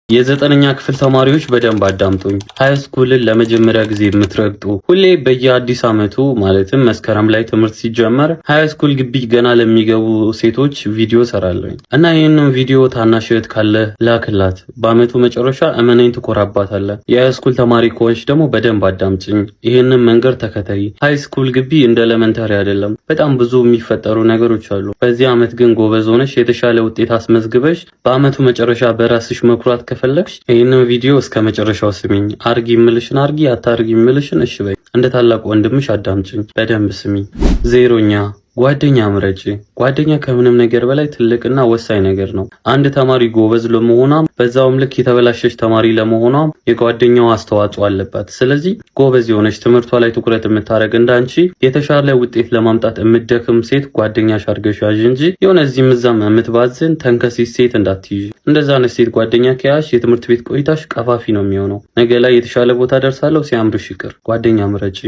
የዘጠነኛ ክፍል ተማሪዎች በደንብ አዳምጡኝ። ሃይ ስኩልን ለመጀመሪያ ጊዜ የምትረግጡ ሁሌ በየአዲስ ዓመቱ ማለትም መስከረም ላይ ትምህርት ሲጀመር ሃይ ስኩል ግቢ ገና ለሚገቡ ሴቶች ቪዲዮ ሰራለኝ እና ይህንን ቪዲዮ ታናሽ እህት ካለ ላክላት። በአመቱ መጨረሻ እመነኝ ትኮራባታለህ። የሃይ ስኩል ተማሪ ከሆንሽ ደግሞ በደንብ አዳምጪኝ። ይህንን መንገድ ተከተይ። ሃይ ስኩል ግቢ እንደ ኤሌመንተሪ አይደለም። በጣም ብዙ የሚፈጠሩ ነገሮች አሉ። በዚህ ዓመት ግን ጎበዝ ሆነሽ የተሻለ ውጤት አስመዝግበሽ በአመቱ መጨረሻ በራስሽ መኩራት ከፈለግሽ ይህንን ቪዲዮ እስከ መጨረሻው ስሚኝ። አርጊ ምልሽን አርጊ፣ አታርጊ ምልሽን እሺ በይ። እንደ ታላቅ ወንድምሽ አዳምጪኝ፣ በደንብ ስሚኝ። ዜሮኛ ጓደኛ ምረጪ። ጓደኛ ከምንም ነገር በላይ ትልቅና ወሳኝ ነገር ነው። አንድ ተማሪ ጎበዝ ለመሆኗም በዛውም ልክ የተበላሸች ተማሪ ለመሆኗም የጓደኛው አስተዋጽኦ አለባት። ስለዚህ ጎበዝ የሆነች ትምህርቷ ላይ ትኩረት የምታደርግ እንዳንቺ የተሻለ ውጤት ለማምጣት የምትደክም ሴት ጓደኛሽ አድርገሽ ያዥ እንጂ የሆነ እዚህም እዛም የምትባዝን ተንከሲስ ሴት እንዳትይዥ። እንደዛ አይነት ሴት ጓደኛ ከያዝሽ የትምህርት ቤት ቆይታሽ ቀፋፊ ነው የሚሆነው። ነገ ላይ የተሻለ ቦታ ደርሳለሁ ሲያምርሽ ይቅር። ጓደኛ ምረጪ።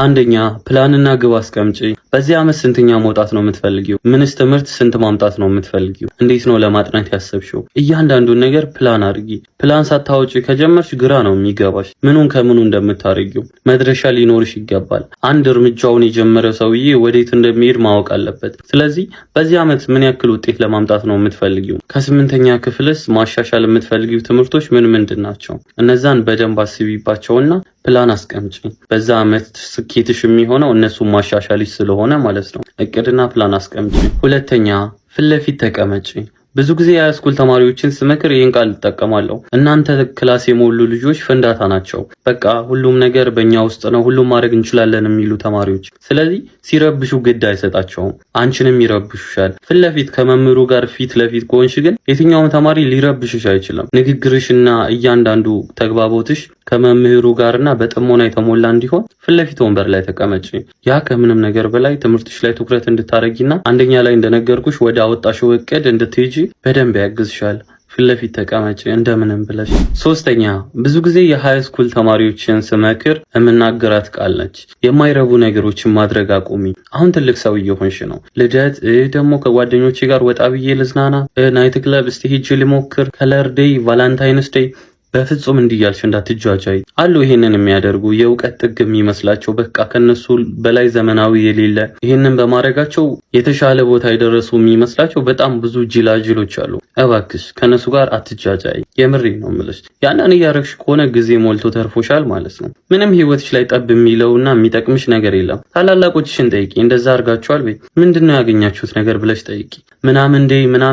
አንደኛ ፕላንና ግብ አስቀምጪ። በዚህ ዓመት ስንተኛ መውጣት ነው የምትፈልጊው? ምንስ ትምህርት ስንት ማምጣት ነው የምትፈልጊው? እንዴት ነው ለማጥናት ያሰብሽው? እያንዳንዱን ነገር ፕላን አድርጊ። ፕላን ሳታወጪ ከጀመርሽ ግራ ነው የሚገባሽ ምኑን ከምኑ እንደምታረጊው። መድረሻ ሊኖርሽ ይገባል። አንድ እርምጃውን የጀመረ ሰውዬ ወዴት እንደሚሄድ ማወቅ አለበት። ስለዚህ በዚህ ዓመት ምን ያክል ውጤት ለማምጣት ነው የምትፈልጊው? ከስምንተኛ ክፍልስ ማሻሻል የምትፈልጊው ትምህርቶች ምን ምንድን ናቸው? እነዛን በደንብ አስቢባቸውና ፕላን አስቀምጪ። በዛ ዓመት ስኬትሽ የሚሆነው እነሱን ማሻሻልሽ ስለሆነ ማለት ነው። እቅድና ፕላን አስቀምጪ። ሁለተኛ ፊት ለፊት ተቀመጪ። ብዙ ጊዜ የሃይስኩል ተማሪዎችን ስመክር ይህን ቃል እጠቀማለሁ። እናንተ ክላስ የሞሉ ልጆች ፍንዳታ ናቸው። በቃ ሁሉም ነገር በእኛ ውስጥ ነው፣ ሁሉም ማድረግ እንችላለን የሚሉ ተማሪዎች። ስለዚህ ሲረብሹ ግድ አይሰጣቸውም፣ አንቺንም ይረብሹሻል። ፊት ለፊት ከመምህሩ ጋር ፊት ለፊት ከሆንሽ ግን የትኛውም ተማሪ ሊረብሽሽ አይችልም። ንግግርሽና እያንዳንዱ ተግባቦትሽ ከመምህሩ ጋርና በጥሞና የተሞላ እንዲሆን ፊት ለፊት ወንበር ላይ ተቀመጪ። ያ ከምንም ነገር በላይ ትምህርትሽ ላይ ትኩረት እንድታረጊና አንደኛ ላይ እንደነገርኩሽ ወደ አወጣሽው እቅድ እንድትሄጂ በደንብ ያግዝሻል። ፊት ለፊት ተቀመጪ እንደምንም ብለሽ። ሶስተኛ ብዙ ጊዜ የሃይ ስኩል ተማሪዎችን ስመክር የምናገራት ቃል ነች። የማይረቡ ነገሮችን ማድረግ አቁሚ። አሁን ትልቅ ሰው እየሆንሽ ነው። ልደት ደግሞ ከጓደኞቼ ጋር ወጣ ብዬ ልዝናና፣ ናይት ክለብ እስቲ ሄጄ ልሞክር፣ ከለር ዴይ፣ ቫላንታይንስ ዴይ በፍጹም እንዲያልሽ እንዳትጃጃይ አሉ። ይሄንን የሚያደርጉ የእውቀት ጥግ የሚመስላቸው በቃ ከነሱ በላይ ዘመናዊ የሌለ ይሄንን በማድረጋቸው የተሻለ ቦታ የደረሱ የሚመስላቸው በጣም ብዙ ጅላጅሎች አሉ። እባክሽ ከነሱ ጋር አትጃጃይ። የምሬ ነው የምልሽ። ያንን እያረግሽ ከሆነ ጊዜ ሞልቶ ተርፎሻል ማለት ነው። ምንም ህይወትሽ ላይ ጠብ የሚለውና የሚጠቅምሽ ነገር የለም። ታላላቆችሽን ጠይቂ። እንደዛ አድርጋችኋል ወይ? ምንድነው ያገኛችሁት ነገር ብለሽ ጠይቂ። ምናምን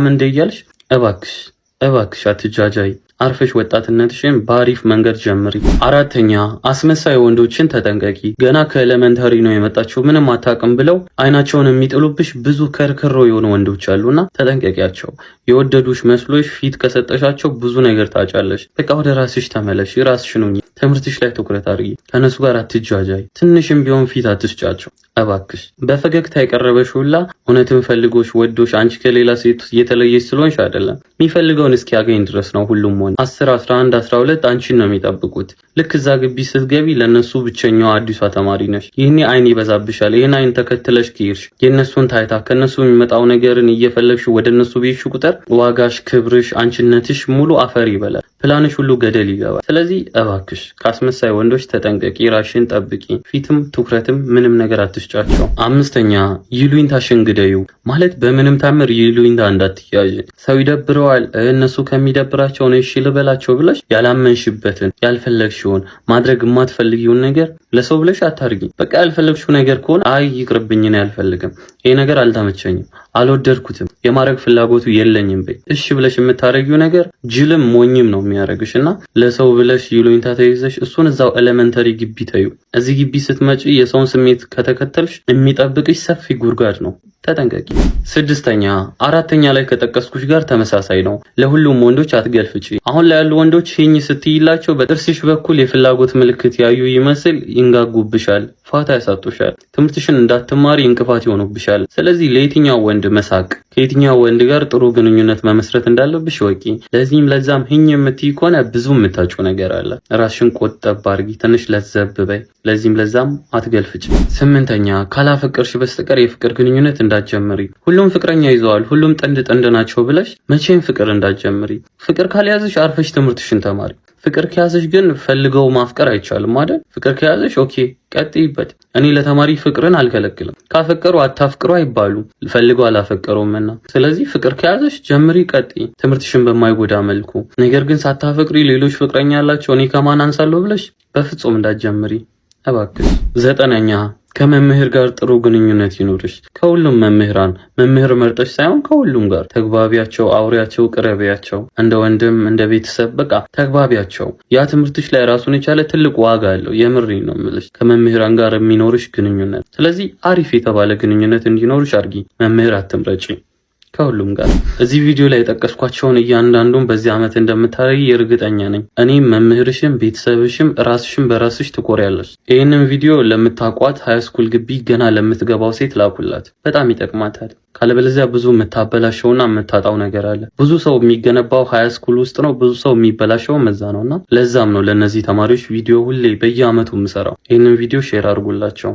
እንደ እያልሽ እባክሽ አትጃጃይ። አርፈሽ ወጣትነትሽን በአሪፍ መንገድ ጀምሪ። አራተኛ አስመሳይ ወንዶችን ተጠንቀቂ። ገና ከኤሌመንተሪ ነው የመጣችው ምንም አታውቅም ብለው አይናቸውን የሚጥሉብሽ ብዙ ከርክሮ የሆኑ ወንዶች አሉና ተጠንቀቂያቸው። የወደዱሽ መስሎሽ ፊት ከሰጠሻቸው ብዙ ነገር ታጫለሽ። በቃ ወደ ራስሽ ተመለሽ፣ ራስሽን ሁኚ። ትምህርትሽ ላይ ትኩረት አድርጊ። ከነሱ ጋር አትጃጃይ። ትንሽም ቢሆን ፊት አትስጫቸው እባክሽ። በፈገግታ የቀረበሽ ሁላ እውነትን ፈልጎሽ ወዶሽ አንቺ ከሌላ ሴት እየተለየሽ ስለሆንሽ አይደለም፣ የሚፈልገውን እስኪያገኝ ድረስ ነው። ሁሉም 10 11 12 አንቺን ነው የሚጠብቁት። ልክ እዛ ግቢ ስትገቢ ለነሱ ብቸኛዋ አዲሷ ተማሪ ነሽ። ይህኔ አይን ይበዛብሻል። ይህን አይን ተከትለሽ ከሄድሽ የነሱን ታይታ ከነሱ የሚመጣው ነገርን እየፈለግሽ ወደ እነሱ ቤትሽ ቁጥር ዋጋሽ፣ ክብርሽ፣ አንቺነትሽ ሙሉ አፈር ይበላል። ፕላንሽ ሁሉ ገደል ይገባል። ስለዚህ እባክሽ ከአስመሳይ ወንዶች ተጠንቀቂ፣ ራሽን ጠብቂ። ፊትም ትኩረትም ምንም ነገር አትስጫቸው። አምስተኛ ይሉኝታሽን ግደዩ። ማለት በምንም ታምር ይሉኝታ እንዳትያዥ። ሰው ይደብረዋል፣ እነሱ ከሚደብራቸው ነው እሺ ልበላቸው ብለሽ ያላመንሽበትን ያልፈለግሽውን ማድረግ የማትፈልጊውን ነገር ለሰው ብለሽ አታርጊ። በቃ ያልፈለግሽው ነገር ከሆነ አይ ይቅርብኝ ነው ያልፈልግም፣ ይሄ ነገር አልተመቸኝም፣ አልወደድኩትም፣ የማድረግ ፍላጎቱ የለኝም በይ። እሺ ብለሽ የምታረጊው ነገር ጅልም ሞኝም ነው የሚያደርግሽና ለሰው ብለሽ ይሉኝታ ተይዘሽ እሱን እዛው ኤሌመንተሪ ግቢ ተዩ። እዚህ ግቢ ስትመጪ የሰውን ስሜት ከተከተልሽ የሚጠብቅሽ ሰፊ ጉድጓድ ነው። ተጠንቀቂ። ስድስተኛ አራተኛ ላይ ከጠቀስኩሽ ጋር ተመሳሳይ ነው። ለሁሉም ወንዶች አትገልፍጪ። አሁን ላይ ያሉ ወንዶች ሂኝ ስትይላቸው በጥርስሽ በኩል የፍላጎት ምልክት ያዩ ይመስል ይንጋጉብሻል፣ ፋታ ያሳጡሻል፣ ትምህርትሽን እንዳትማሪ እንቅፋት ይሆኑብሻል። ስለዚህ ለየትኛው ወንድ ወንድ መሳቅ፣ ከየትኛው ወንድ ጋር ጥሩ ግንኙነት መመስረት እንዳለብሽ ወቂ። ለዚህም ለዛም ህኝ የምትይ ከሆነ ብዙ የምታጭው ነገር አለ። ራስሽን ቆጠብ አድርጊ፣ ትንሽ ለዘብ በይ። ለዚህም ለዛም አትገልፍጭ። 8ኛ ካላፈቀርሽ በስተቀር የፍቅር ግንኙነት እንዳትጀምሪ። ሁሉም ፍቅረኛ ይዘዋል፣ ሁሉም ጥንድ ናቸው ብለሽ መቼም ፍቅር እንዳትጀምሪ። ፍቅር ካልያዝሽ አርፈሽ ትምህርትሽን ተማሪ። ፍቅር ከያዘሽ ግን ፈልገው ማፍቀር አይቻልም አይደል? ፍቅር ከያዘሽ ኦኬ ቀጥይበት። እኔ ለተማሪ ፍቅርን አልከለክልም። ካፈቀሩ አታፍቅሩ አይባሉ፣ ፈልገው አላፈቀሩምና። ስለዚህ ፍቅር ከያዘሽ ጀምሪ፣ ቀጥይ፣ ትምህርትሽን በማይጎዳ መልኩ። ነገር ግን ሳታፈቅሪ ሌሎች ፍቅረኛ ያላቸው እኔ ከማን አንሳለሁ ብለሽ በፍጹም እንዳትጀምሪ እባክሽ። 9ኛ ከመምህር ጋር ጥሩ ግንኙነት ይኖርሽ። ከሁሉም መምህር መርጠሽ ሳይሆን ከሁሉም ጋር ተግባቢያቸው፣ አውሪያቸው፣ ቅረቢያቸው። እንደ ወንድም እንደ ቤተሰብ በቃ ተግባቢያቸው። ያ ትምህርትሽ ላይ ራሱን የቻለ ትልቅ ዋጋ አለው። የምሬን ነው የምልሽ ከመምህራን ጋር የሚኖርሽ ግንኙነት። ስለዚህ አሪፍ የተባለ ግንኙነት እንዲኖርሽ አድርጊ። መምህር አትምረጪ። ከሁሉም ጋር እዚህ ቪዲዮ ላይ የጠቀስኳቸውን እያንዳንዱን በዚህ ዓመት እንደምታረጊ እርግጠኛ ነኝ። እኔም መምህርሽም ቤተሰብሽም ራስሽም በራስሽ ትኮሪያለሽ። ይህንን ቪዲዮ ለምታቋት ሃይስኩል ግቢ ገና ለምትገባው ሴት ላኩላት፣ በጣም ይጠቅማታል። ካለበለዚያ ብዙ የምታበላሸውና የምታጣው ነገር አለ። ብዙ ሰው የሚገነባው ሃይስኩል ውስጥ ነው፣ ብዙ ሰው የሚበላሸው መዛ ነውና ለዛም ነው ለነዚህ ተማሪዎች ቪዲዮ ሁሌ በየዓመቱ የምሰራው። ይህንን ቪዲዮ ሼር አድርጉላቸው።